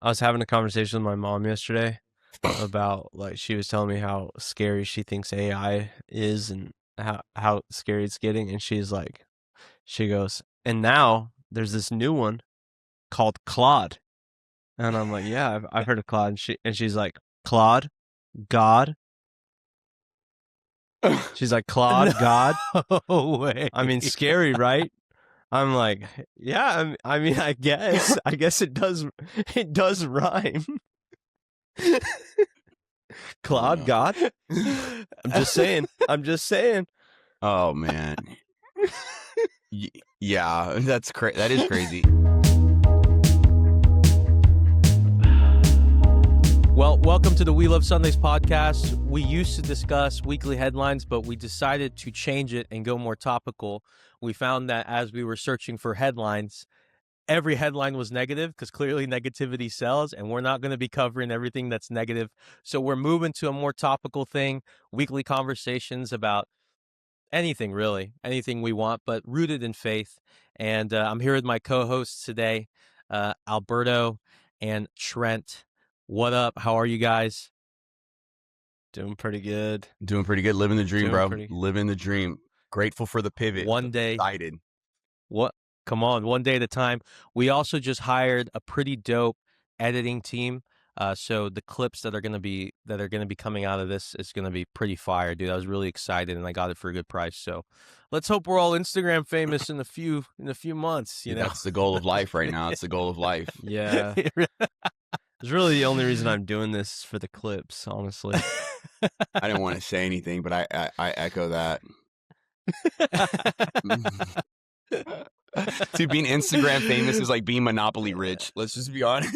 I was having a conversation with my mom yesterday about like she was telling me how scary she thinks AI is and how scary it's getting, and she goes, and now there's this new one called Claude, and I'm like, yeah, I've heard of Claude, and she's like, Claude, God. She's like, Claude, God. No way. I mean, scary, right? I'm like, yeah. I mean, I guess it does rhyme. Claude, God. I'm just saying. Oh man. Yeah, that is crazy. Well, welcome to the We Love Sundays podcast. We used to discuss weekly headlines, but we decided to change it and go more topical. We found that as we were searching for headlines, every headline was negative because clearly negativity sells, and we're not going to be covering everything that's negative. So we're moving to a more topical thing, weekly conversations about anything, really, anything we want, but rooted in faith. And I'm here with my co-hosts today, Alberto and Trent. What up? How are you guys? Doing pretty good. Living the dream, bro. Doing pretty- Living the dream. Grateful for the pivot. One day. Excited. What? Come on, one day at a time. We also just hired a pretty dope editing team. So the clips that are gonna be coming out of this is gonna be pretty fire, dude. I was really excited, and I got it for a good price. So let's hope we're all Instagram famous in a few months. You know, That's the goal of life right now. It's the goal of life. Yeah. It's really the only reason I'm doing this for the clips, honestly. I didn't want to say anything, but I echo that. Dude, being Instagram famous is like being Monopoly rich. Let's just be honest.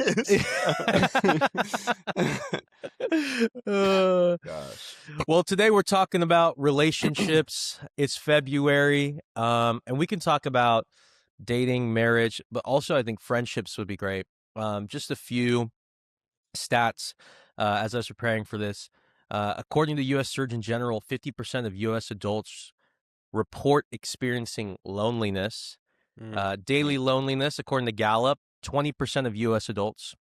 Gosh. Well, today we're talking about relationships. It's February, and we can talk about dating, marriage, but also I think friendships would be great. Just a few stats as I was preparing for this. According to U.S. Surgeon General, 50% of U.S. adults report experiencing loneliness. Daily loneliness, according to Gallup, 20% of U.S. adults.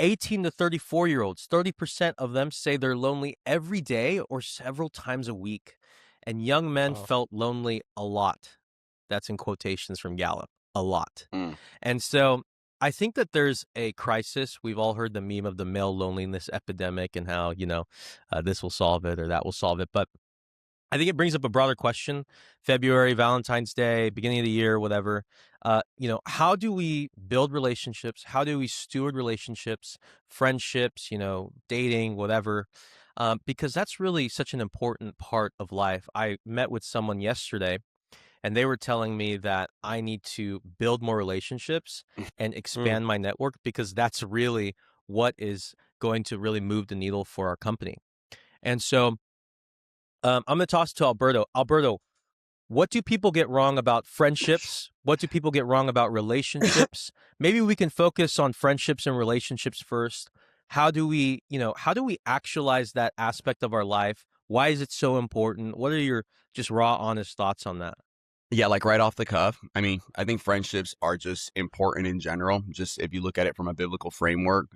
18 to 34-year-olds, 30% of them say they're lonely every day or several times a week. And young men felt lonely a lot. That's in quotations from Gallup, a lot. And so I think that there's a crisis. We've all heard the meme of the male loneliness epidemic and how, this will solve it or that will solve it. But I think it brings up a broader question. February, Valentine's Day, beginning of the year, whatever. How do we build relationships? How do we steward relationships, friendships, dating, whatever? Because that's really such an important part of life. I met with someone yesterday, and they were telling me that I need to build more relationships and expand my network because that's really what is going to really move the needle for our company. And so I'm going to toss it to Alberto. Alberto, what do people get wrong about friendships? What do people get wrong about relationships? Maybe we can focus on friendships and relationships first. How do we actualize that aspect of our life? Why is it so important? What are your just raw, honest thoughts on that? Yeah, like right off the cuff. I mean, I think friendships are just important in general. Just if you look at it from a biblical framework,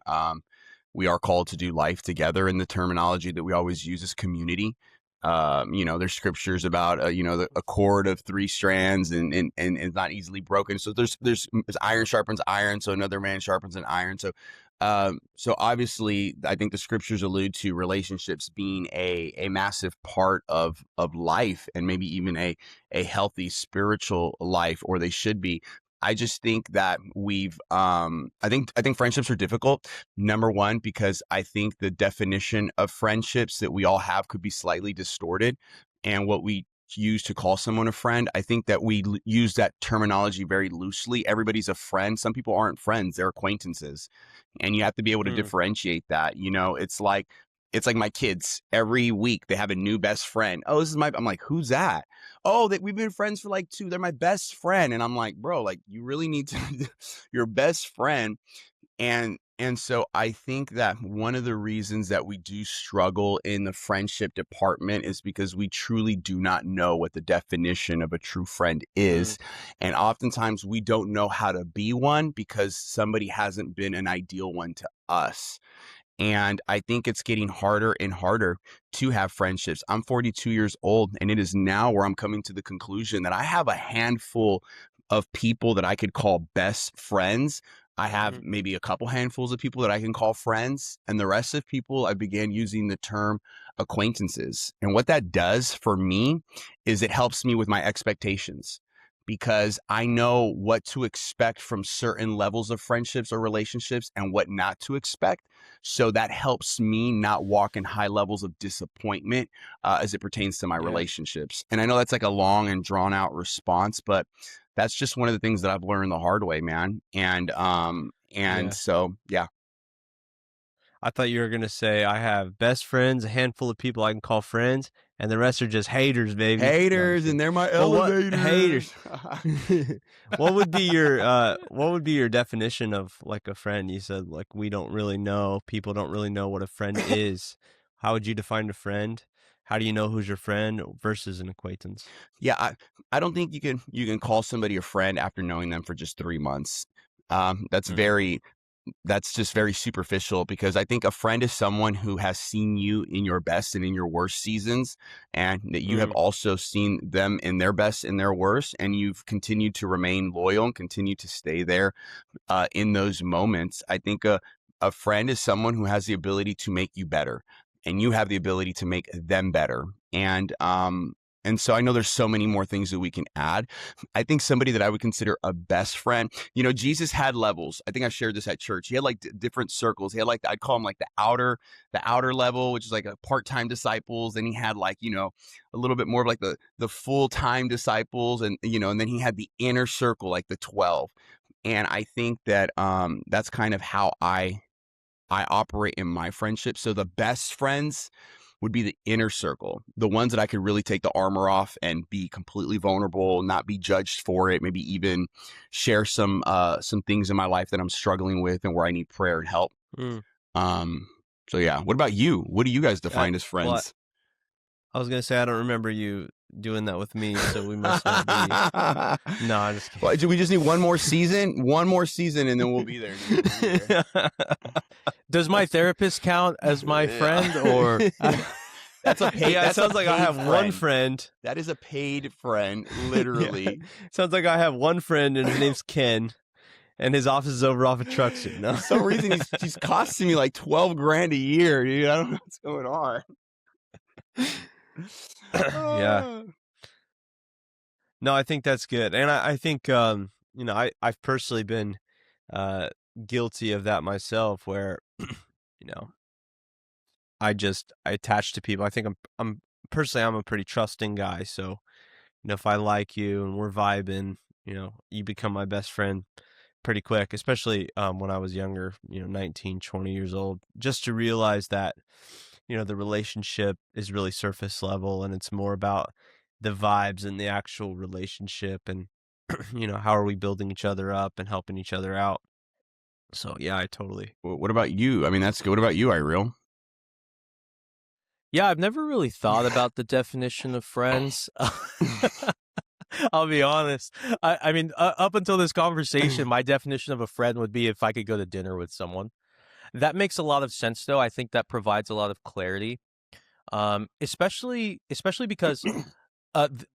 we are called to do life together, and the terminology that we always use is community. There's scriptures about a cord of three strands and it's not easily broken. So there's iron sharpens iron, so another man sharpens an iron. So obviously, I think the scriptures allude to relationships being a massive part of life, and maybe even a healthy spiritual life, or they should be. I just think that I think friendships are difficult. Number one, because I think the definition of friendships that we all have could be slightly distorted, and what we use to call someone a friend, I think that we use that terminology very loosely. Everybody's a friend. Some people aren't friends; they're acquaintances, and you have to be able to differentiate that. It's like my kids. Every week they have a new best friend. Oh, I'm like, who's that? Oh, we've been friends for like 2. They're my best friend. And I'm like, bro, like you really need to, your best friend And so I think that one of the reasons that we do struggle in the friendship department is because we truly do not know what the definition of a true friend Mm, is. And oftentimes we don't know how to be one because somebody hasn't been an ideal one to us. And I think it's getting harder and harder to have friendships. I'm 42 years old, and it is now where I'm coming to the conclusion that I have a handful of people that I could call best friends. I have mm, maybe a couple handfuls of people that I can call friends, and the rest of people I began using the term acquaintances. And what that does for me is it helps me with my expectations because I know what to expect from certain levels of friendships or relationships and what not to expect. So that helps me not walk in high levels of disappointment as it pertains to my yeah, relationships. And I know that's like a long and drawn out response, but that's just one of the things that I've learned the hard way, man. And yeah. so yeah. I thought you were gonna say I have best friends, a handful of people I can call friends, and the rest are just haters, baby. No, I'm just Haters, kidding. and they're my Well, what haters? elevators. What would be your definition of like a friend? You said like we don't really know, people don't really know what a friend is. How would you define a friend? How do you know who's your friend versus an acquaintance? Yeah, I don't think you can call somebody a friend after knowing them for just 3 months. That's Mm, very that's just very superficial because I think a friend is someone who has seen you in your best and in your worst seasons, and that you have mm, also seen them in their best and their worst, and you've continued to remain loyal and continue to stay there in those moments. I think a friend is someone who has the ability to make you better, and you have the ability to make them better. And so I know there's so many more things that we can add. I think somebody that I would consider a best friend, Jesus had levels. I think I shared this at church. He had like different circles. He had like, I'd call them like the outer level, which is like a part-time disciples. And he had like, a little bit more of like the full-time disciples. And then he had the inner circle, like the 12. And I think that that's kind of how I operate in my friendship. So the best friends would be the inner circle, the ones that I could really take the armor off and be completely vulnerable, not be judged for it, maybe even share some things in my life that I'm struggling with and where I need prayer and help. mm. Um, so yeah, what about you? What do you guys I, define as well, friends? I was gonna say I don't remember you doing that with me, so we must not be. No, I'm just Well, we just need one more season, and then we'll be there, dude. We'll be kidding. Does my therapist count as my friend, or there. That's a paid. Yeah, it That's a sounds like I paid have one friend. friend. That is a paid friend, Yeah. literally. Sounds like I have one friend and his name's Ken, and his office is over off of Truck Street. No. For some reason, he's costing me like 12 grand a year, dude. I don't know what's going on. Yeah. Ah. No, I think that's good. And I think I've personally been uh guilty of that myself where you know, I attach to people. I think I'm personally I'm a pretty trusting guy, so if I like you and we're vibing, you become my best friend pretty quick, especially when I was younger, 19, 20 years old, just to realize that, the relationship is really surface level and it's more about the vibes and the actual relationship and, how are we building each other up and helping each other out. So, yeah, I totally. What about you? I mean, that's good. What about you, Ireel? yeah, I've never really thought about the definition of friends. I'll be honest. I mean, up until this conversation, my definition of a friend would be if I could go to dinner with someone. That makes a lot of sense, though. I think that provides a lot of clarity, especially because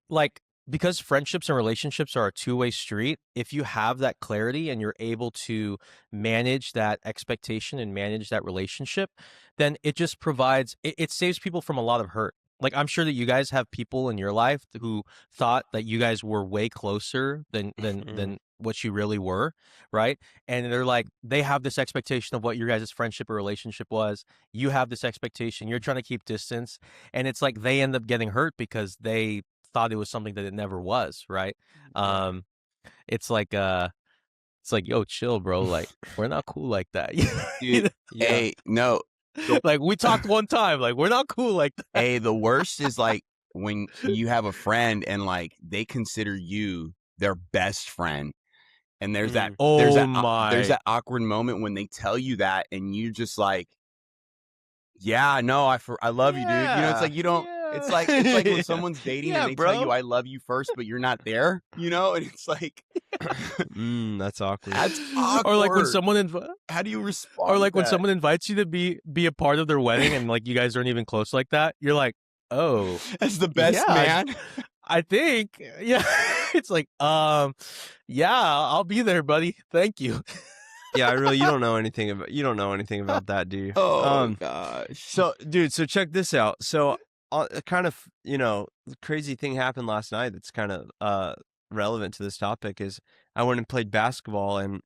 like because friendships and relationships are a two-way street. If you have that clarity and you're able to manage that expectation and manage that relationship, then it just provides it saves people from a lot of hurt. Like, I'm sure that you guys have people in your life who thought that you guys were way closer than than Mm, than what you really were, right? And they're like, they have this expectation of what your guys' friendship or relationship was. You have this expectation. You're trying to keep distance, and it's like they end up getting hurt because they thought it was something that it never was, right? yeah. Um, it's like yo, chill, bro. Like, we're not cool like that. You Dude, know? Yeah. hey, no. The, Like, we talked one time. Like, we're not cool like that. the worst is like when you have a friend and like they consider you their best friend. And there's that there's my. that awkward moment when they tell you that, and you just like, yeah, no, I love you, dude. You know, it's like you don't. It's like when someone's dating and they tell you I love you first, but you're not there. You know, and it's like, That's awkward. that's awkward. Or like when someone how do you respond? or like to when that? someone invites you to be a part of their wedding and like you guys aren't even close like that, you're like, oh, That's the best, yeah, man. I think, yeah. It's like, yeah, I'll be there, buddy. Thank you. Yeah, you don't know anything about that, do you? Oh gosh. So, dude, so check this out. So, kind of, crazy thing happened last night that's kind of relevant to this topic is I went and played basketball, and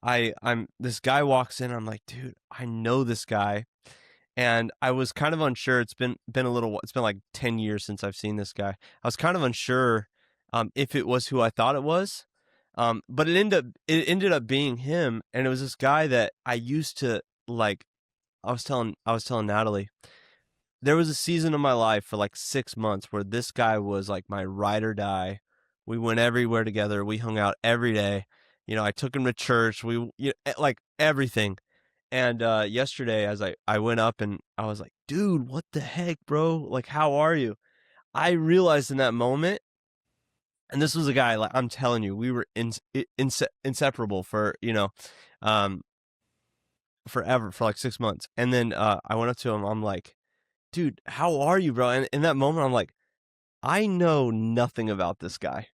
I'm this guy walks in. I'm like, dude, I know this guy, and I was kind of unsure. It's been a little. It's been like 10 years since I've seen this guy. I was kind of unsure if it was who I thought it was. But it ended up being him, and it was this guy that I used to like. I was telling Natalie, there was a season of my life for like 6 months where this guy was like my ride or die. We went everywhere together. We hung out every day. I took him to church. Like everything. And yesterday, as I went up and I was like, dude, what the heck, bro? Like, how are you? I realized in that moment. And this was a guy, like I'm telling you, we were inseparable for, forever, for like 6 months. And then I went up to him. I'm like, dude, how are you, bro? And in that moment, I'm like, I know nothing about this guy.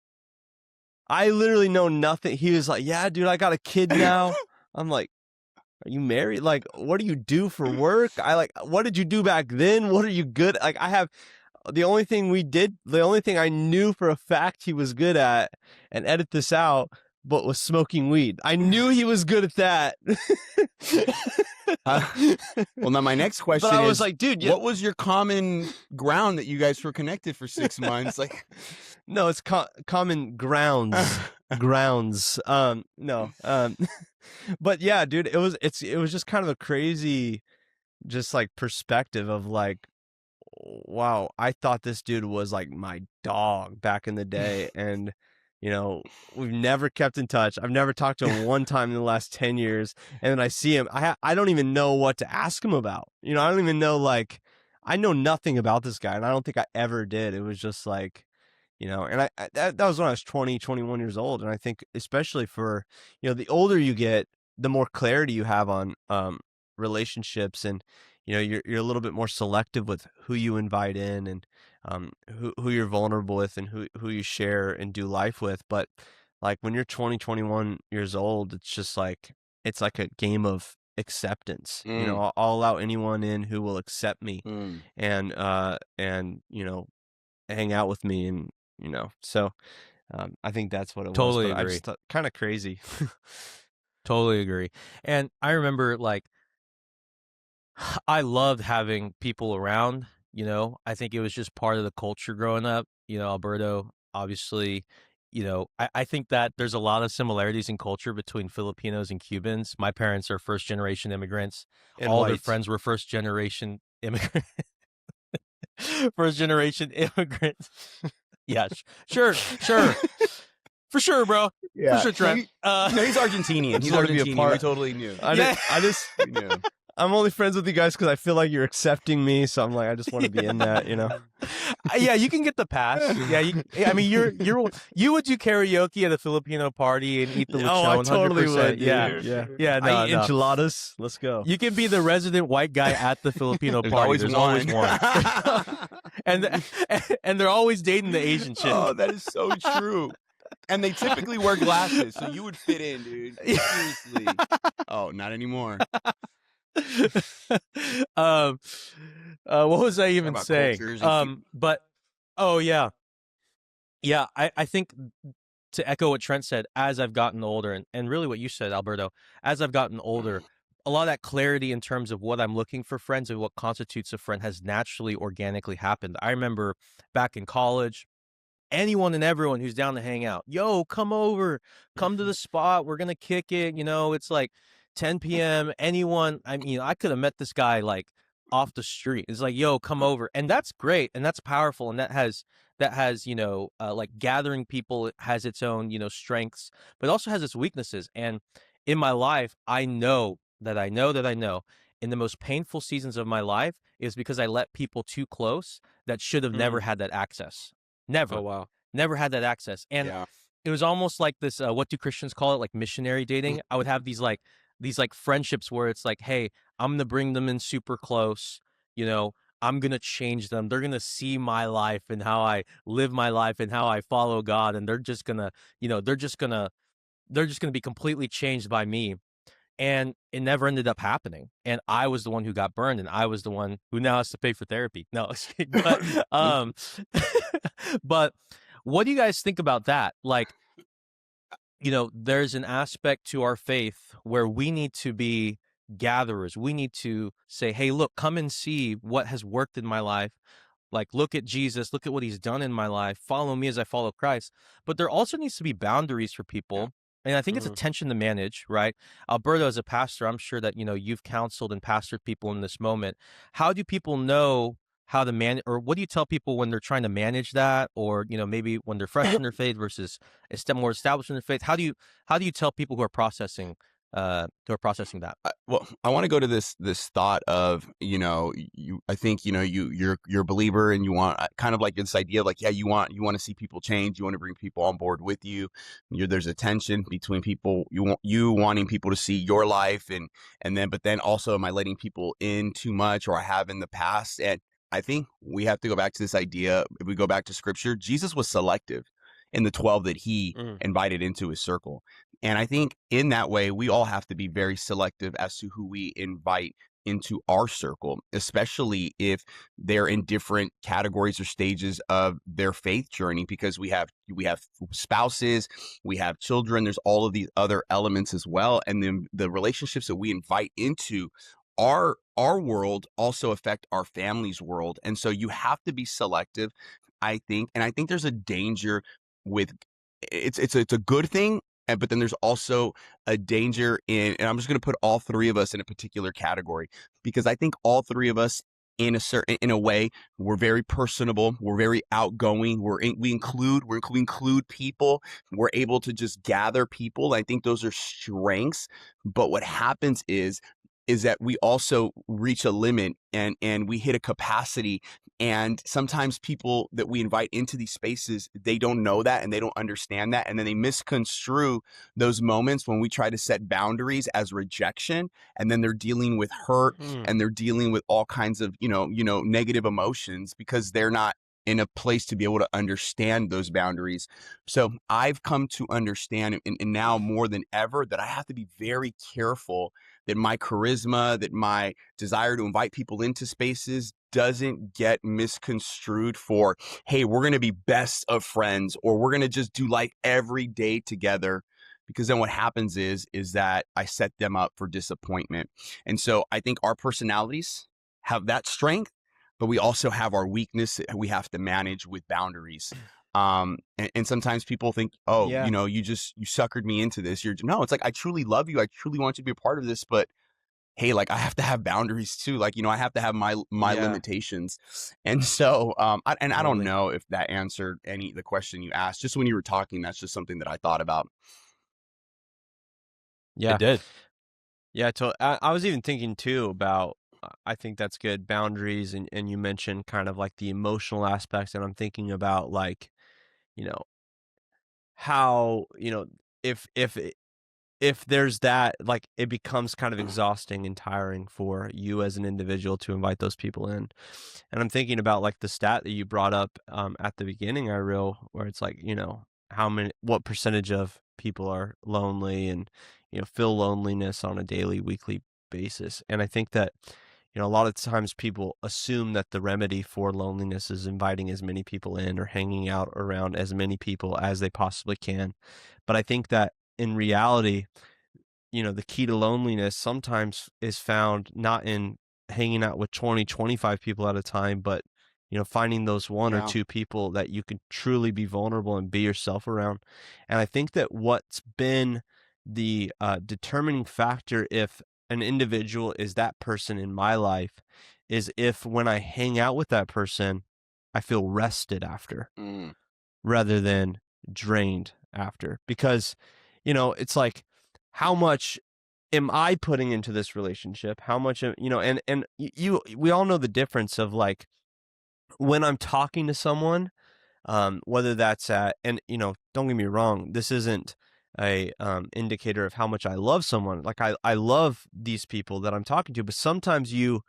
I literally know nothing. He was like, yeah, dude, I got a kid now. I'm like, are you married? Like, what do you do for work? What did you do back then? What are you good? Like, the only thing I knew for a fact he was good at, and edit this out, but was smoking weed. I knew he was good at that. Well, now my next question I is, was like, dude, what was your common ground that you guys were connected for 6 months? Like, no, it's common grounds. Grounds. No. But yeah, dude, it was just kind of a crazy, just like perspective of like, wow, I thought this dude was like my dog back in the day, and we've never kept in touch. I've never talked to him one time in the last 10 years, and then I see him. I don't even know what to ask him about. I don't even know, like, I know nothing about this guy, and I don't think I ever did. It was just like, and that was when I was 20, 21 years old, and I think especially for, the older you get, the more clarity you have on relationships, and you're a little bit more selective with who you invite in, and who you're vulnerable with, and who you share and do life with. But like when you're 20, 21 years old, it's just like, it's like a game of acceptance. I'll allow anyone in who will accept me, and hang out with me, and so I think that's what it Totally was. But agree. I just thought, kind of crazy. Totally agree. And I remember, like, I loved having people around. I think it was just part of the culture growing up. Alberto, obviously, I think that there's a lot of similarities in culture between Filipinos and Cubans. My parents are first generation immigrants. And all their whites. friends were first generation immigrants. First generation immigrants. Yeah, sure. For sure, bro. yeah, For sure, Trent. No, he's Argentinian. He's wanted to be a Argentinian. part- We totally knew. I We knew. I'm only friends with you guys because I feel like you're accepting me, so I'm like, I just want to be in that, Yeah, you can get the pass. Yeah, I mean, you would do karaoke at a Filipino party and eat the lechon. Oh, I totally 100%. would. Yeah. Yeah. No, I eat enchiladas. Let's go. You can be the resident white guy at the Filipino There's party. always There's one. always one. and they're always dating the Asian chick. Oh, that is so true. And they typically wear glasses, so you would fit in, dude. Seriously. Oh, not anymore. What was I even About saying? cultures and But yeah, I think, to echo what Trent said, as I've gotten older, and really what you said, Alberto, as I've gotten older, a lot of that clarity in terms of what I'm looking for friends and what constitutes a friend has naturally, organically happened. I remember back in college, anyone and everyone who's down to hang out, yo, come over, come to the spot, we're gonna kick it. It's like 10 p.m. Anyone, I could have met this guy like off the street. It's like, yo, come over. And that's great, and that's powerful, and that has that has, like gathering people has its own, strengths, but also has its weaknesses. And in my life, I know that I know that I know in the most painful seasons of my life is because I let people too close that should have never Mm. had that access. Oh Never, wow. never had that access. And Yeah. it was almost like this, what do Christians call it? Like missionary dating. I would have these friendships where it's like, hey, I'm gonna bring them in super close, you know, I'm gonna change them. They're gonna see my life and how I live my life and how I follow God, and they're just gonna, they're just gonna be completely changed by me. And it never ended up happening. And I was the one who got burned, and I was the one who now has to pay for therapy. No, but but what do you guys think about that? Like, there's an aspect to our faith where we need to be gatherers. We need to say, hey, look, come and see what has worked in my life. Like, look at Jesus, look at what he's done in my life. Follow me as I follow Christ. But there also needs to be boundaries for Yeah. people. And I think it's a Mm. tension to manage, right? Alberto, as a pastor, I'm sure that, you've counseled and pastored people in this moment. How do people know how to manage, or what do you tell people when they're trying to manage that? Or, maybe when they're fresh in their faith versus more established in their faith? How do you tell people who are processing that? Well, I want to go to this thought of, you I think, you're a believer, and you want kind of like this idea of like, yeah, you want to see people change, you want to bring people on board with you. There's a tension between people, you wanting people to see your life, but then also, am I letting people in too much, or I have in the past? And I think we have to go back to this idea. If we go back to scripture, Jesus was selective in the 12 that he Mm. invited into his circle. And I think in that way, we all have to be very selective as to who we invite into our circle, especially if they're in different categories or stages of their faith journey, because we have spouses, we have children, there's all of these other elements as well. And then the relationships that we invite into our world also affect our family's world. And so you have to be selective, I think. And I think there's a danger with it's a good thing, but then there's also a danger and I'm just going to put all three of us in a particular category, because I think all three of us, in a way, we're very personable, we're very outgoing, we include people, we're able to just gather people. I think those are strengths, but what happens is that we also reach a limit, and we hit a capacity. And sometimes people that we invite into these spaces, they don't know that, and they don't understand that, and then they misconstrue those moments when we try to set boundaries as rejection, and then they're dealing with hurt, Mm. and they're dealing with all kinds of negative emotions, because they're not in a place to be able to understand those boundaries. So I've come to understand, and now more than ever, that I have to be very careful that my charisma, that my desire to invite people into spaces doesn't get misconstrued for, hey, we're going to be best of friends, or we're going to just do life every day together. Because then what happens is that I set them up for disappointment. And so I think our personalities have that strength, but we also have our weakness that we have to manage with boundaries. And sometimes people think, oh, Yeah. you suckered me into this. No, it's like, I truly love you. I truly want you to be a part of this, but hey, like, I have to have boundaries too. Like, I have to have my Yeah. limitations. And so, I don't Totally. know if that answered the question you asked. Just when you were talking, that's just something that I thought about. It Yeah. did. Yeah. I was even thinking too about. I think that's good boundaries, and you mentioned kind of like the emotional aspects, and I'm thinking about like you know how if there's that, like, it becomes kind of exhausting and tiring for you as an individual to invite those people in. And I'm thinking about like the stat that you brought up at the beginning, where it's like, what percentage of people are lonely and, feel loneliness on a daily, weekly basis. And I think that, a lot of times people assume that the remedy for loneliness is inviting as many people in or hanging out around as many people as they possibly can. But I think that in reality, the key to loneliness sometimes is found not in hanging out with 20, 25 people at a time, but, finding those one or Yeah. two people that you can truly be vulnerable and be yourself around. And I think that what's been the determining factor if an individual is that person in my life is if when I hang out with that person, I feel rested after Mm. rather than drained after. Because, it's like, how much am I putting into this relationship? How much, and we all know the difference of like when I'm talking to someone, whether that's and don't get me wrong, this isn't a indicator of how much I love someone. Like I love these people that I'm talking to, but sometimes you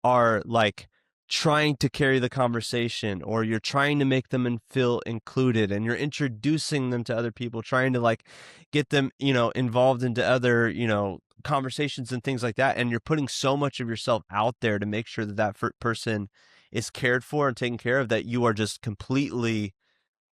are like trying to carry the conversation, or you're trying to make them feel included, and you're introducing them to other people, trying to like get them, involved into other, conversations and things like that. And you're putting so much of yourself out there to make sure that person is cared for and taken care of, that you are just completely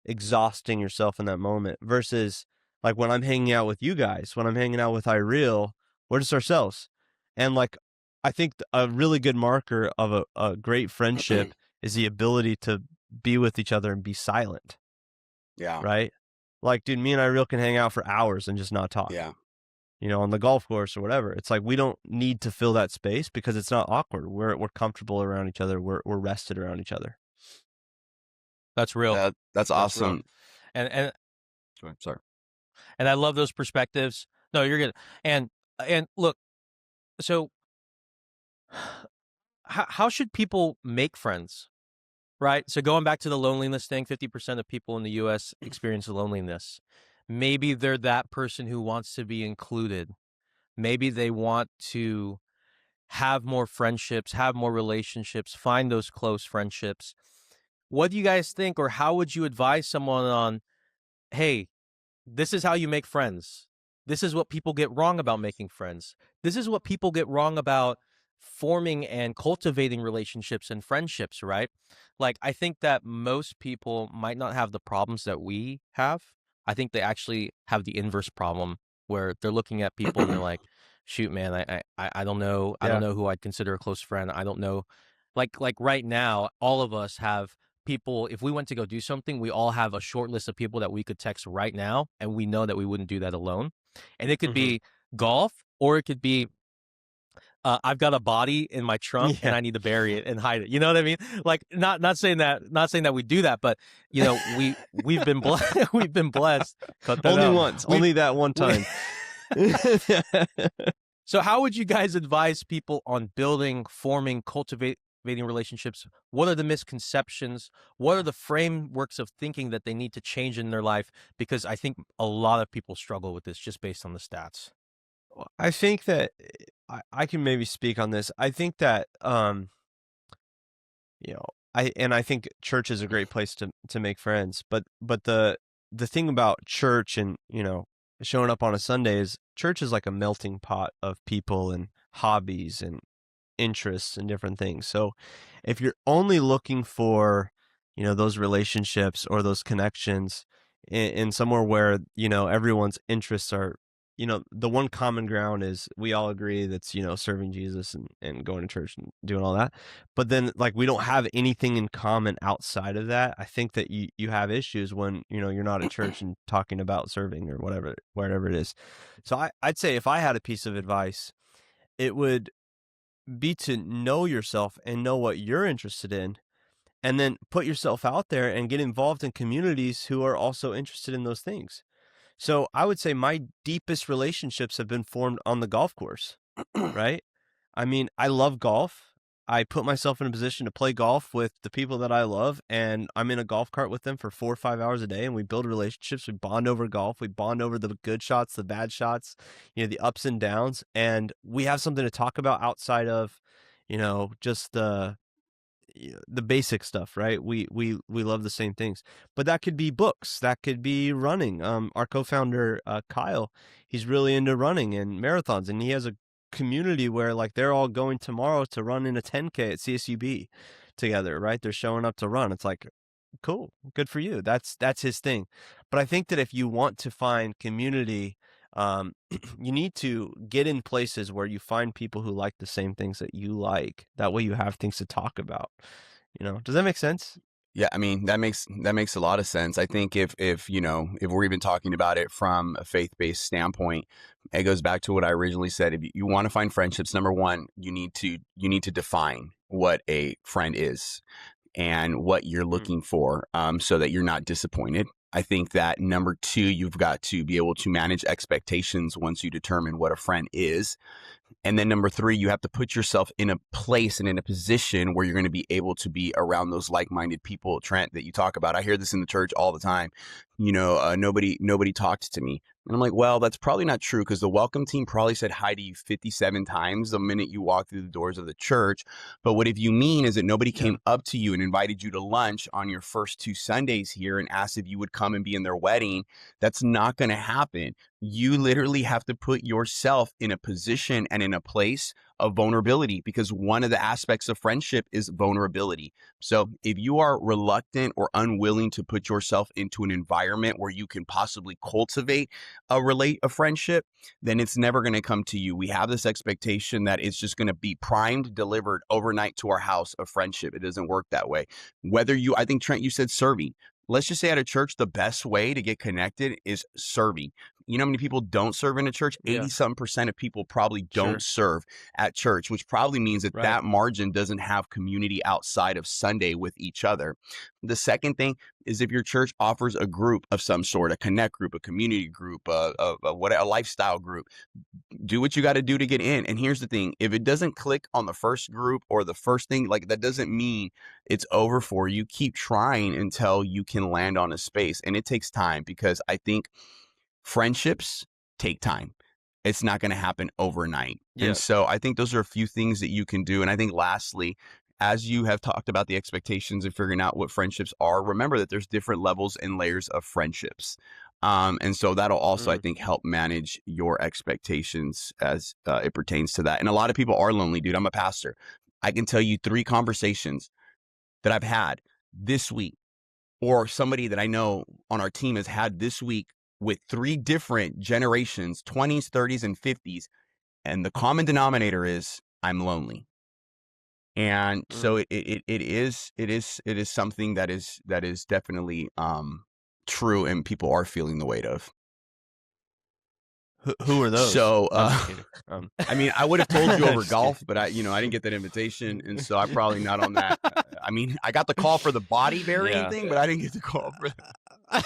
exhausting yourself in that moment. Versus like when I'm hanging out with you guys, when I'm hanging out with Ireal, we're just ourselves. And like, I think a really good marker of a great friendship is the ability to be with each other and be silent. Yeah. Right? Like, dude, me and Ireal can hang out for hours and just not talk. Yeah. On the golf course or whatever. It's like we don't need to fill that space because it's not awkward. We're comfortable around each other. We're rested around each other. That's real. That's That's real. awesome. And Sorry. and I love those perspectives. No, you're good. And look, so how should people make friends? Right? So going back to the loneliness thing, 50% of people in the US experience loneliness. Maybe they're that person who wants to be included. Maybe they want to have more friendships, have more relationships, find those close friendships. What do you guys think, or how would you advise someone on, hey, this is how you make friends. This is what people get wrong about making friends. This is what people get wrong about forming and cultivating relationships and friendships, right? Like, I think that most people might not have the problems that we have. I think they actually have the inverse problem where they're looking at people and they're like, shoot, man, I don't know. I don't know who I'd consider a close friend. I don't know. Like right now, all of us have people. If we went to go do something, we all have a short list of people that we could text right now, and we know that we wouldn't do that alone. And it could be golf, or it could be I've got a body in my trunk and I need to bury it and hide it. You know what I mean? Like, not saying that we do that, but we've been blessed. We've been blessed. Cut that only out. once, only that one time. So how would you guys advise people on building, forming, cultivating relationships? What are the misconceptions? What are the frameworks of thinking that they need to change in their life? Because I think a lot of people struggle with this just based on the stats. I think that I can maybe speak on this. I think that I think church is a great place to make friends. But the thing about church and showing up on a Sunday is church is like a melting pot of people and hobbies and interests and different things. So if you're only looking for those relationships or those connections in somewhere where everyone's interests are, the one common ground is we all agree that's serving Jesus and going to church and doing all that, but then like we don't have anything in common outside of that. I think that you have issues when you're not at church and talking about serving or whatever it is. So I'd say if I had a piece of advice, it would be to know yourself and know what you're interested in, and then put yourself out there and get involved in communities who are also interested in those things. So I would say my deepest relationships have been formed on the golf course, right? I mean, I love golf. I put myself in a position to play golf with the people that I love, and I'm in a golf cart with them for 4 or 5 hours a day, and we build relationships. We bond over golf. We bond over the good shots, the bad shots, the ups and downs, and we have something to talk about outside of, just the basic stuff, right? We love the same things, but that could be books, that could be running. Our co-founder Kyle, he's really into running and marathons, and he has a community where like they're all going tomorrow to run in a 10K at CSUB together, right? They're showing up to run. It's like, cool, good for you. That's his thing. But I think that if you want to find community, you need to get in places where you find people who like the same things that you like. That way you have things to talk about. Does that make sense? Yeah, I mean, that makes a lot of sense. I think if we're even talking about it from a faith-based standpoint, it goes back to what I originally said. If you want to find friendships, number one, you need to define what a friend is. and what you're looking for, so that you're not disappointed. I think that number two, you've got to be able to manage expectations once you determine what a friend is. And then number three, you have to put yourself in a place and in a position where you're going to be able to be around those like-minded people, Trent, that you talk about. I hear this in the church all the time. Nobody talked to me. And I'm like, well, that's probably not true, because the welcome team probably said hi to you 57 times the minute you walk through the doors of the church. But what if you mean is that nobody came up to you and invited you to lunch on your first 2 Sundays here and asked if you would come and be in their wedding? That's not going to happen. You literally have to put yourself in a position and in a place of vulnerability, because one of the aspects of friendship is vulnerability. So if you are reluctant or unwilling to put yourself into an environment where you can possibly cultivate a friendship, then it's never going to come to you. We have this expectation that it's just going to be primed, delivered overnight to our house of friendship. It doesn't work that way. I think, Trent, you said serving. Let's just say at a church, the best way to get connected is serving. You know how many people don't serve in a church? 80-some% of people probably don't serve at church, which probably means that that margin doesn't have community outside of Sunday with each other. The second thing is, if your church offers a group of some sort, a connect group, a community group, a lifestyle group, do what you got to do to get in. And here's the thing: if it doesn't click on the first group or the first thing, like, that doesn't mean it's over for you. Keep trying until you can land on a space. And it takes time, because I think friendships take time. It's not going to happen overnight. And so I think those are a few things that you can do. And I think lastly, as you have talked about the expectations and figuring out what friendships are, remember that there's different levels and layers of friendships. And so that'll also, I think, help manage your expectations as it pertains to that. And a lot of people are lonely, dude. I'm a pastor. I can tell you 3 conversations that I've had this week, or somebody that I know on our team has had this week, with 3 different generations, 20s, 30s, and 50s. And the common denominator is, I'm lonely. And so it is something that is definitely true, and people are feeling the weight of. Who are those? So I mean, I would have told you over golf, but I didn't get that invitation, and so I'm probably not on that. I mean, I got the call for the body burying thing, but I didn't get the call for that.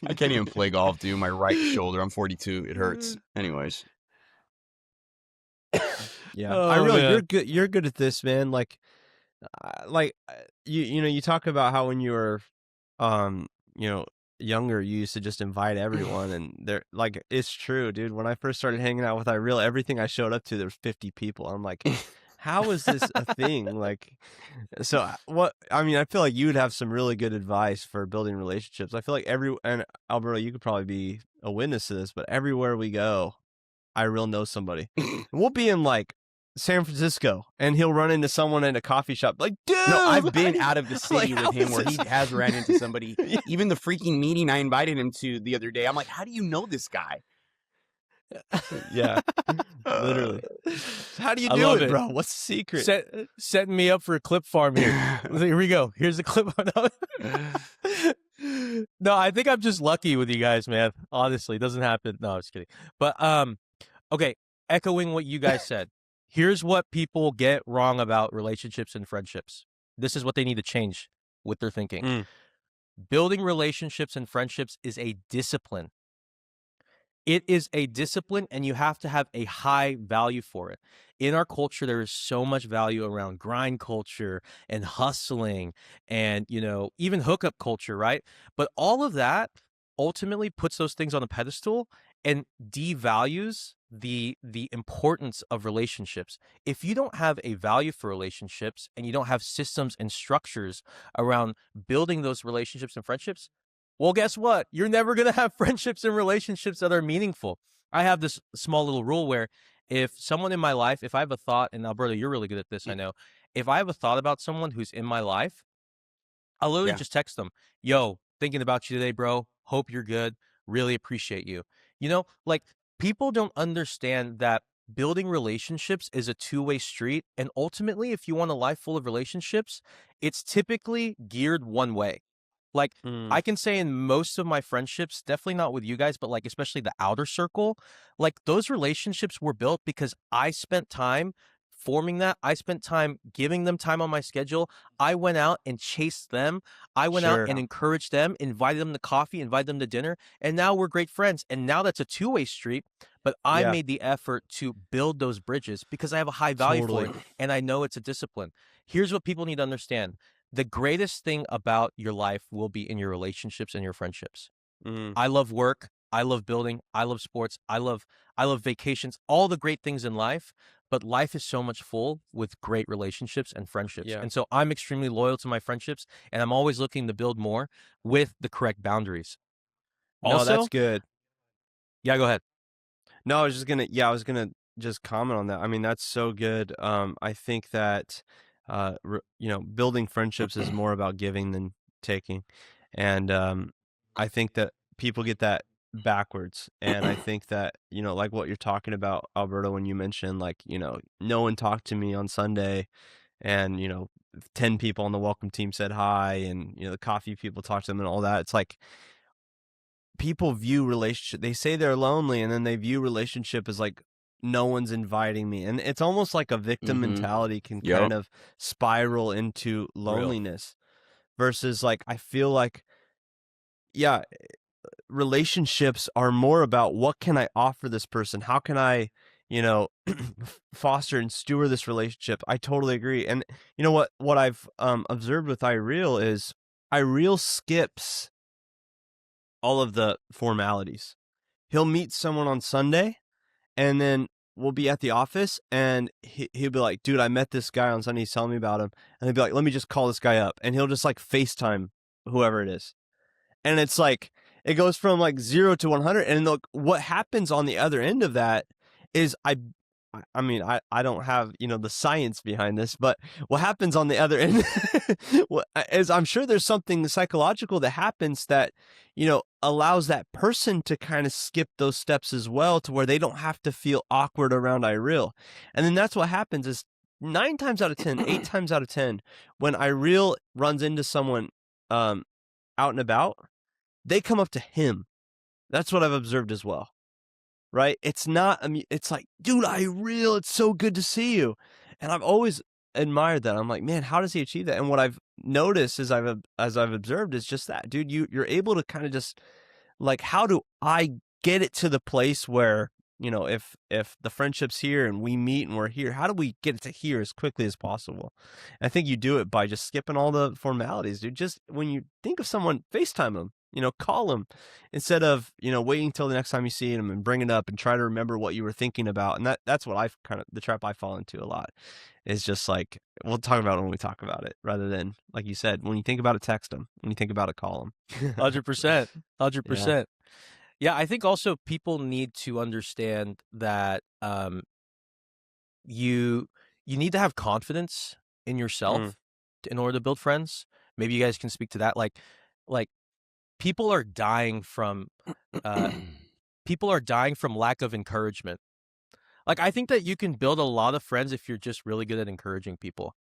I can't even play golf, dude. My right shoulder. I'm 42. It hurts. Anyways. You're good at this, man. You talk about how when you were, younger, you used to just invite everyone, and they're like, it's true, dude. When I first started hanging out with Ireal, everything I showed up to, there was 50 people. I'm like, how is this a thing? Like, so I feel like you would have some really good advice for building relationships. I feel like and Alberto, you could probably be a witness to this, but everywhere we go, Ireal knows somebody. We'll be in like San Francisco, and he'll run into someone in a coffee shop. Like, dude, no, I've been out of the city with him where he has ran into somebody. Even the freaking meeting I invited him to the other day, I'm like, how do you know this guy? Yeah, literally. How do you do it, bro? What's the secret? Setting me up for a clip farm here. Here we go. Here's the clip. No, I think I'm just lucky with you guys, man. Honestly, it doesn't happen. No, I'm just kidding. But okay, echoing what you guys said. Here's what people get wrong about relationships and friendships. This is what they need to change with their thinking. Building relationships and friendships is a discipline. It is a discipline, and you have to have a high value for it. In our culture, there is so much value around grind culture and hustling and, even hookup culture, right? But all of that ultimately puts those things on a pedestal and devalues the importance of relationships. If you don't have a value for relationships, and you don't have systems and structures around building those relationships and friendships, well, guess what? You're never going to have friendships and relationships that are meaningful. I have this small little rule where if someone in my life, if I have a thought, and Alberto, you're really good at this, I know. If I have a thought about someone who's in my life, I'll literally just text them, yo, thinking about you today, bro. Hope you're good. Really appreciate you. People don't understand that building relationships is a two-way street. And ultimately, if you want a life full of relationships, it's typically geared one way. I can say in most of my friendships, definitely not with you guys, but especially the outer circle, those relationships were built because I spent time forming that. I spent time giving them time on my schedule. I went out and chased them. I went out Sure. and encouraged them, invited them to coffee, invited them to dinner, and now we're great friends. And now that's a two-way street, but I Yeah. made the effort to build those bridges because I have a high value for it, Totally. and I know it's a discipline. Here's what people need to understand. The greatest thing about your life will be in your relationships and your friendships. Mm, I love work. I love building. I love sports. I love vacations, all the great things in life. But life is so much full with great relationships and friendships. yeah. And so I'm extremely loyal to my friendships, and I'm always looking to build more with the correct boundaries. No, that's Also, good. yeah, go ahead. No, I was gonna just comment on that. I mean, that's so good. I think that, building friendships is more about giving than taking, and I think that people get that backwards. And I think that like what you're talking about, Alberto, when you mentioned like no one talked to me on Sunday, and 10 people on the welcome team said hi, and the coffee people talked to them and all that. It's like people view relationship, they say they're lonely, and then they view relationship as like no one's inviting me, and it's almost like a victim mentality can Yep. kind of spiral into loneliness. Versus like I feel like, yeah, relationships are more about what can I offer this person, how can I foster and steward this relationship. I totally agree. And what I've observed with Ireal is Ireal skips all of the formalities. He'll meet someone on Sunday, and then we'll be at the office, and he'll be like, dude, I met this guy on Sunday. He's telling me about him. And he'll be like, let me just call this guy up. And he'll just like FaceTime whoever it is. And it's like, it goes from like 0 to 100. And look, what happens on the other end of that is I don't have, the science behind this, but what happens on the other end is I'm sure there's something psychological that happens that, allows that person to kind of skip those steps as well, to where they don't have to feel awkward around Ireal. And then that's what happens is 9 times out of 10, 8 times out of 10, when Ireal runs into someone out and about, they come up to him. That's what I've observed as well. Right? It's not, it's like, dude, Ireal, it's so good to see you. And I've always admired that. I'm like, man, how does he achieve that? And what I've noticed as I've observed is just that, dude, you're able to kind of just like, how do I get it to the place where, if the friendship's here and we meet and we're here, how do we get it to here as quickly as possible? And I think you do it by just skipping all the formalities, dude. Just when you think of someone, FaceTime them. Call them instead of, waiting till the next time you see them and bring it up and try to remember what you were thinking about. And that's what I've the trap I fall into a lot is just like, we'll talk about it when we talk about it, rather than, like you said, when you think about it, text them. When you think about it, call them. 100%. 100%. Yeah, I think also people need to understand that you need to have confidence in yourself in order to build friends. Maybe you guys can speak to that. Like people are dying from lack of encouragement. Like I think that you can build a lot of friends if you're just really good at encouraging people.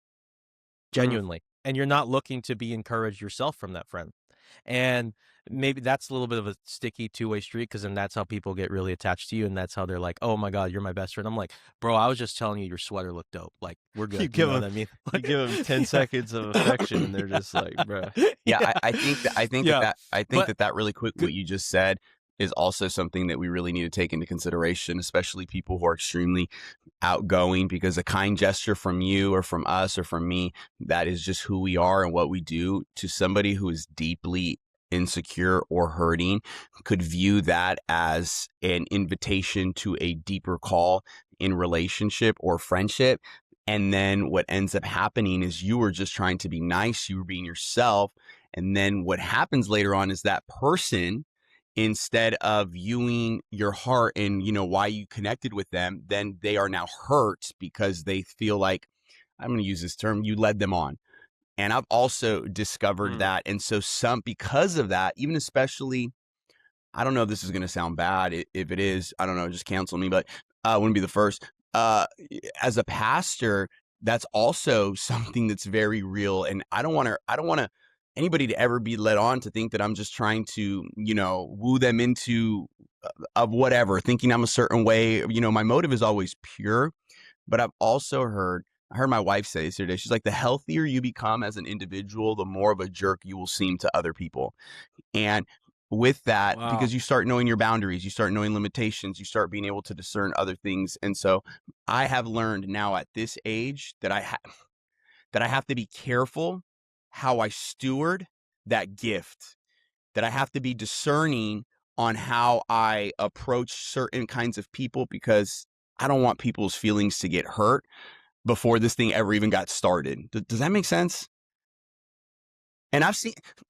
Genuinely. And you're not looking to be encouraged yourself from that friend. And maybe that's a little bit of a sticky two-way street, because then that's how people get really attached to you, and that's how they're like, oh my God, you're my best friend. I'm like, bro, I was just telling you your sweater looked dope. Like, we're good. You know what I mean? You give them 10 seconds of affection, and they're just like, bro. Yeah, I think that really quick, what you just said is also something that we really need to take into consideration, especially people who are extremely outgoing, because a kind gesture from you or from us or from me, that is just who we are and what we do. To somebody who is deeply insecure or hurting, could view that as an invitation to a deeper call in relationship or friendship. And then what ends up happening is you were just trying to be nice, you were being yourself. And then what happens later on is that person, instead of viewing your heart and, why you connected with them, then they are now hurt because they feel like, I'm going to use this term, you led them on. And I've also discovered that. And so because of that, even especially, I don't know if this is going to sound bad. If it is, I don't know, just cancel me, but I wouldn't be the first. As a pastor, that's also something that's very real. And I don't want anybody to ever be led on to think that I'm just trying to, woo them into of whatever, thinking I'm a certain way. My motive is always pure. But I've also I heard my wife say this today. She's like, the healthier you become as an individual, the more of a jerk you will seem to other people. And with that, Wow. because you start knowing your boundaries, you start knowing limitations, you start being able to discern other things. And so I have learned now at this age that that I have to be careful how I steward that gift, that I have to be discerning on how I approach certain kinds of people, because I don't want people's feelings to get hurt before this thing ever even got started. Does that make sense? And I'm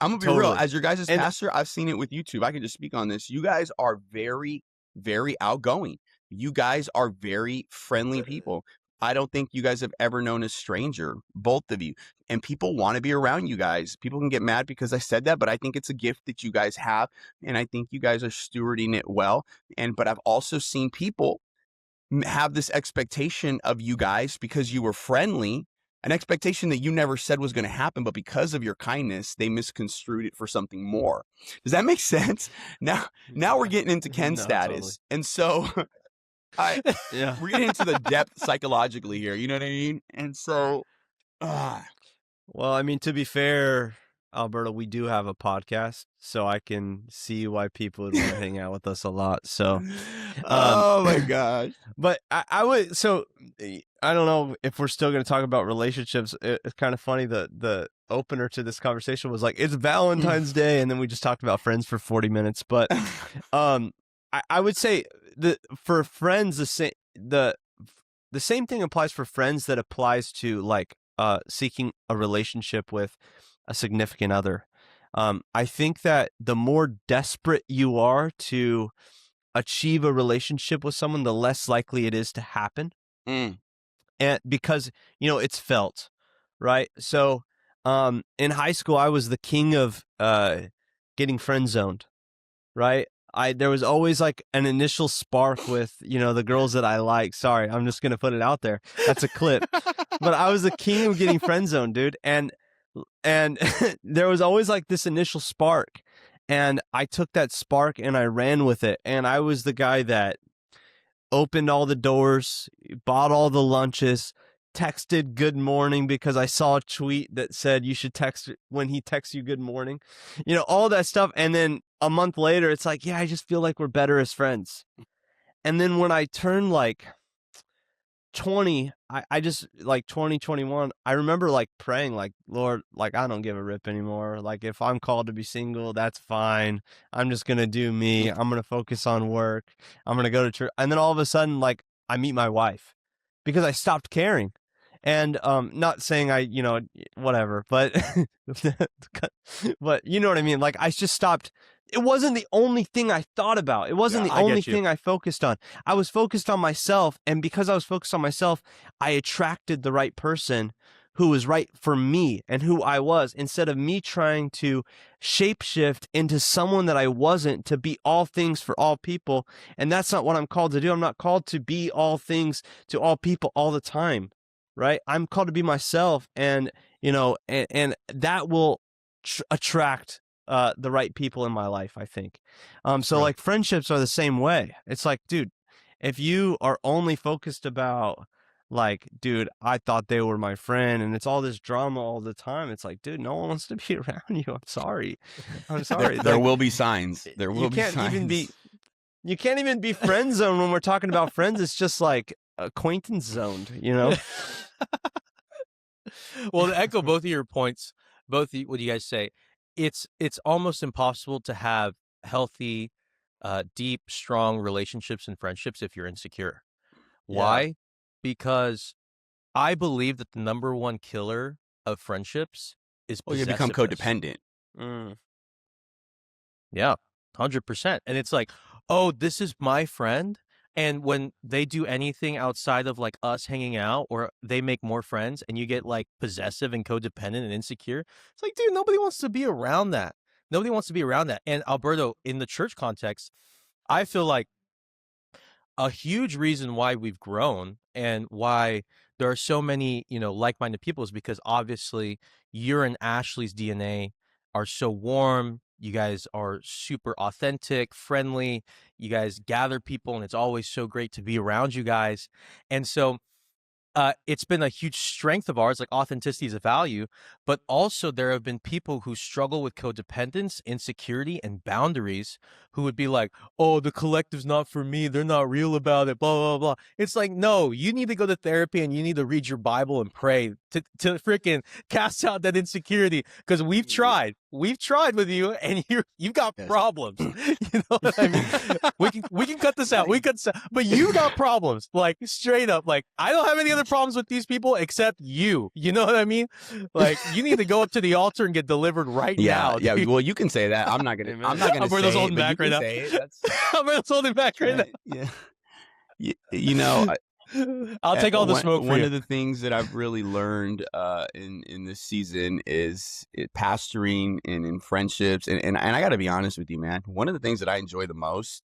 gonna be real, Totally. as your guys' And pastor, I've seen it with YouTube. I can just speak on this. You guys are very, very outgoing. You guys are very friendly people. I don't think you guys have ever known a stranger, both of you. And people want to be around you guys. People can get mad because I said that, but I think it's a gift that you guys have. And I think you guys are stewarding it well. But I've also seen people have this expectation of you guys because you were friendly, an expectation that you never said was going to happen, but because of your kindness, they misconstrued it for something more. Does that make sense? Now we're getting into Ken no, totally. status. And so I Yeah. we're getting into the depth psychologically here, you know what I mean? And so Well, I mean, to be fair, Alberto, we do have a podcast, so I can see why people would want to hang out with us a lot. So, oh my gosh. but I would, so I don't know if we're still going to talk about relationships. It's kind of funny. The opener to this conversation was like, it's Valentine's Day. And then we just talked about friends for 40 minutes. But, I would say for friends, the same thing applies for friends that applies to like, seeking a relationship with a significant other. I think that the more desperate you are to achieve a relationship with someone, the less likely it is to happen. Mm. And because, it's felt, right? So, in high school, I was the king of, getting friend zoned, right? There was always like an initial spark with, the girls that I like. Sorry, I'm just going to put it out there. That's a clip. But I was the king of getting friend zoned, dude. And there was always like this initial spark. And I took that spark and I ran with it. And I was the guy that opened all the doors, bought all the lunches, texted good morning because I saw a tweet that said you should text when he texts you good morning, all that stuff. And then a month later, it's like, yeah, I just feel like we're better as friends. And then when I turned like 20, I just like 2021, I remember like praying like, Lord, like I don't give a rip anymore. Like if I'm called to be single, that's fine. I'm just going to do me. I'm going to focus on work. I'm going to go to church. And then all of a sudden, like I meet my wife because I stopped caring. And not saying whatever, but but you know what I mean? Like I just stopped. It wasn't the only thing I thought about. It wasn't the only thing I focused on. I was focused on myself, and because I was focused on myself, I attracted the right person who was right for me and who I was, instead of me trying to shapeshift into someone that I wasn't to be all things for all people. And that's not what I'm called to do. I'm not called to be all things to all people all the time. Right? I'm called to be myself, and and that will attract the right people in my life, I think. So like friendships are the same way. It's like, dude, if you are only focused about like, dude, I thought they were my friend, and it's all this drama all the time. It's like, dude, no one wants to be around you. I'm sorry. There will be signs. There will be signs. You can't even be friend zoned when we're talking about friends. It's just like acquaintance zoned, Well, to echo both of your points, what you guys say, it's almost impossible to have healthy, deep, strong relationships and friendships if you're insecure. Why? Because I believe that the number one killer of friendships is Well, you become possessiveness. codependent. Yeah, 100%. And it's like, oh, this is my friend. And when they do anything outside of like us hanging out, or they make more friends, and you get like possessive and codependent and insecure, it's like, dude, nobody wants to be around that. Nobody wants to be around that. And Alberto, in the church context, I feel like a huge reason why we've grown and why there are so many, like-minded people is because obviously your and Ashley's DNA are so warm. You guys are super authentic, friendly. You guys gather people, and it's always so great to be around you guys. And so it's been a huge strength of ours. Like, authenticity is a value, but also there have been people who struggle with codependence, insecurity, and boundaries who would be like, oh, the collective's not for me. They're not real about it, blah, blah, blah. It's like, no, you need to go to therapy and you need to read your Bible and pray to freaking cast out that insecurity, because we've tried with you, and you've got problems. You know what I mean? we can cut this out. We can cut this out. But you got problems, like, straight up. Like, I don't have any other problems with these people except you. You know what I mean? Like, you need to go up to the altar and get delivered right now. Yeah. Well, you can say that. I'm not gonna. I'm not gonna say holding it, back right now. say it. That's, Alberto's holding back right now. Yeah. You know, I'll take all the smoke for one you. of the things that I've really learned in this season is pastoring and in friendships, and I got to be honest with you, man. One of the things that I enjoy the most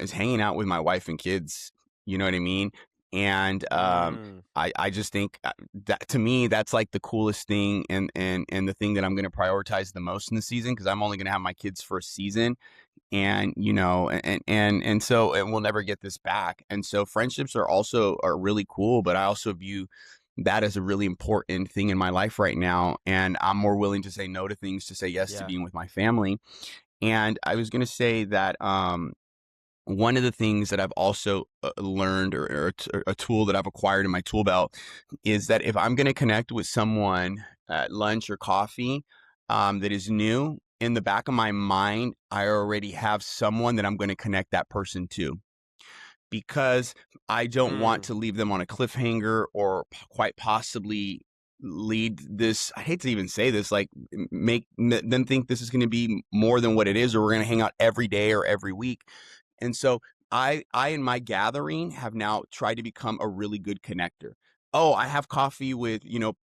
is hanging out with my wife and kids. You know what I mean? And I just think that, to me, that's like the coolest thing, and the thing that I'm going to prioritize the most in the season, because I'm only going to have my kids for a season. And, you know, and so, and we'll never get this back. And so friendships are really cool, but I also view that as a really important thing in my life right now. And I'm more willing to say no to things to say yes to being with my family. And I was going to say that, one of the things that I've also learned, or a tool that I've acquired in my tool belt, is that if I'm going to connect with someone at lunch or coffee that is new, in the back of my mind, I already have someone that I'm going to connect that person to, because I don't want to leave them on a cliffhanger, or quite possibly lead this, I hate to even say this, like make them think this is going to be more than what it is, or we're going to hang out every day or every week. And so I in my gathering have now tried to become a really good connector. Oh, I have coffee with,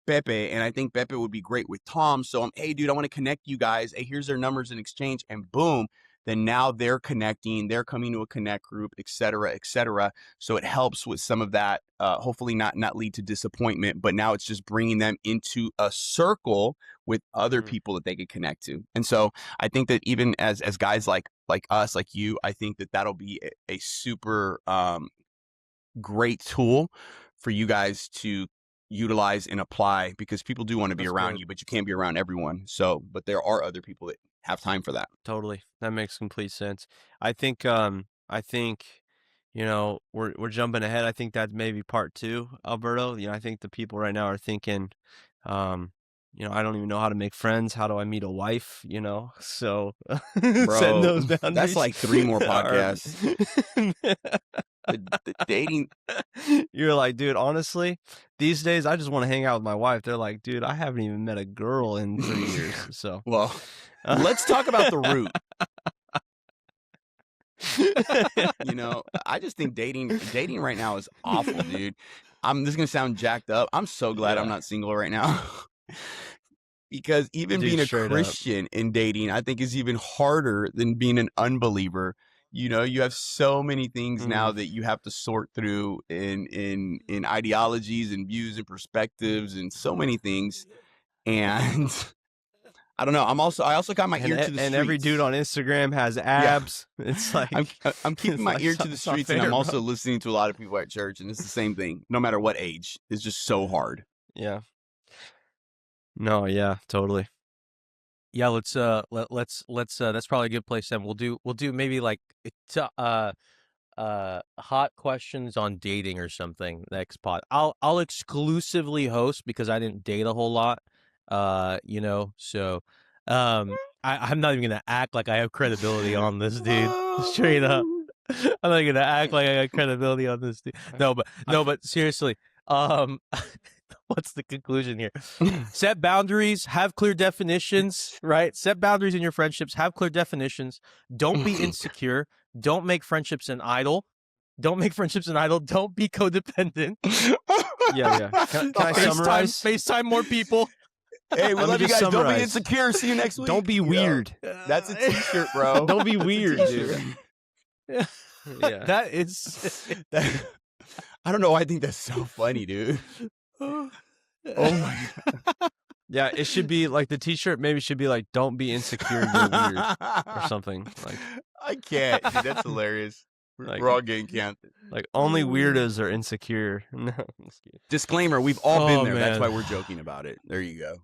Pepe, and I think Pepe would be great with Tom. So hey, dude, I want to connect you guys. Hey, here's their numbers in exchange, and boom. Then now they're connecting, they're coming to a connect group, et cetera, et cetera. So it helps with some of that, hopefully not lead to disappointment, but now it's just bringing them into a circle with other people that they can connect to. And so I think that even as guys like us, like you, I think that that'll be a super great tool for you guys to utilize and apply, because people do want to be around you, but you can't be around everyone. So, but there are other people that have time for that. Totally. That makes complete sense. I think we're jumping ahead. I think that maybe part 2, Alberto. I think the people right now are thinking, I don't even know how to make friends. How do I meet a wife? So Bro, setting those boundaries. That's like 3 more podcasts. The dating. You're like, dude, honestly, these days I just want to hang out with my wife. They're like, dude, I haven't even met a girl in 3 years. So, well, let's talk about the root. I just think dating right now is awful, dude. This is gonna sound jacked up. I'm so glad I'm not single right now. Because even being a Christian in dating, I think, is even harder than being an unbeliever. You have so many things now that you have to sort through in ideologies and views and perspectives and so many things. And I don't know. I also got my ear to the streets. And every dude on Instagram has abs. Yeah. It's like I'm keeping my ear to the streets, and I'm also listening to a lot of people at church, and it's the same thing. No matter what age, it's just so hard. Yeah. No. Yeah. Totally. Yeah. Let's that's probably a good place. Then we'll do maybe like hot questions on dating or something next pod. I'll exclusively host, because I didn't date a whole lot. So I'm not even gonna act like I have credibility on this, dude. Straight up. I'm not gonna act like I got credibility on this, dude. No, but seriously, what's the conclusion here? Set boundaries, have clear definitions, right? Set boundaries in your friendships, have clear definitions. Don't be insecure. Don't make friendships an idol. Don't be codependent. Yeah. Can I summarize? FaceTime more people. Hey, we love you guys. Summarize. Don't be insecure. See you next week. Don't be weird. That's a t-shirt, bro. Don't be weird, dude. Yeah. That is. I don't know why I think that's so funny, dude. Oh my God. Yeah, it should be like the t-shirt maybe should be like, don't be insecure, you're weird, or something. Like, I can't, dude. That's hilarious. Like, We're all getting canceled. like only weirdos are insecure. No, I'm just kidding. Disclaimer: we've all been there. That's man. why we're joking about it. There you go.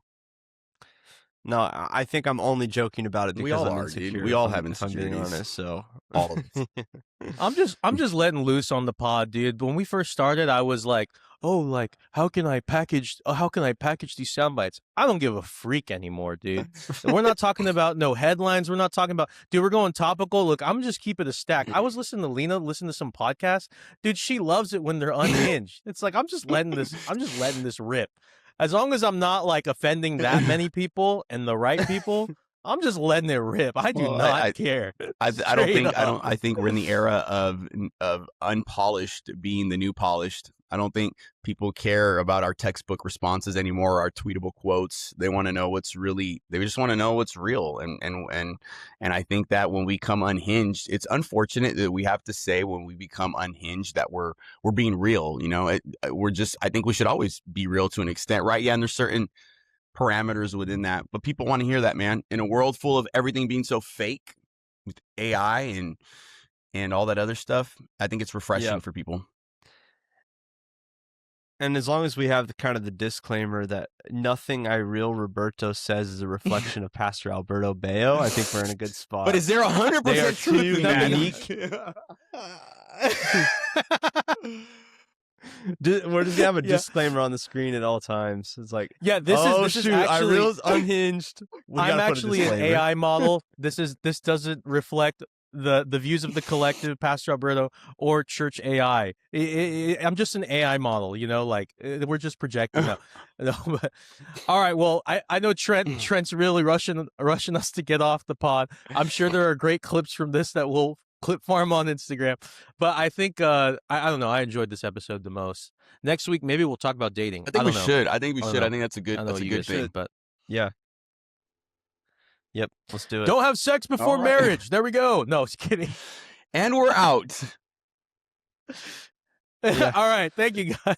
No, I think I'm only joking about it We because all I'm are, dude. insecure. We all if have if I'm being insecurities. honest, so All of us. I'm just letting loose on the pod, dude. When we first started, I was like, "Oh, like how can I package these sound bites?" I don't give a freak anymore, dude. We're not talking about no headlines. We're not talking about, dude. We're going topical. Look, I'm just keeping it a stack. I was listening to Lena listen to some podcasts, dude. She loves it when they're unhinged. It's like I'm just letting this rip. As long as I'm not like offending that many people and the right people, I'm just letting it rip. I do not care. I think we're in the era of unpolished being the new polished. I don't think people care about our textbook responses anymore, our tweetable quotes. They want to know they just want to know what's real. And I think that when we come unhinged, it's unfortunate that we have to say when we become unhinged that we're being real. You know, I think we should always be real to an extent, right? Yeah. And there's certain parameters within that, but people want to hear that, man. In a world full of everything being so fake with AI and all that other stuff, I think it's refreshing for people. And as long as we have the disclaimer that nothing Roberto says is a reflection of Pastor Alberto Bayo, I think we're in a good spot. But is there 100% truth in that? We're just gonna have a disclaimer on the screen at all times. It's like, this is actually Ireel's unhinged. I'm actually an AI model. This doesn't reflect the views of the collective, Pastor Alberto, or Church AI. I'm just an AI model, you know, like we're just projecting now. No, but, all right, well, I know Trent's really rushing us to get off the pod. I'm sure there are great clips from this that will clip farm on Instagram, but I think I don't know, I enjoyed this episode the most. Next week maybe we'll talk about dating. I think we should. I think that's a good thing. Should, but yeah. Yep, let's do it. Don't have sex before marriage. There we go. No, just kidding. And we're out. All right, thank you guys.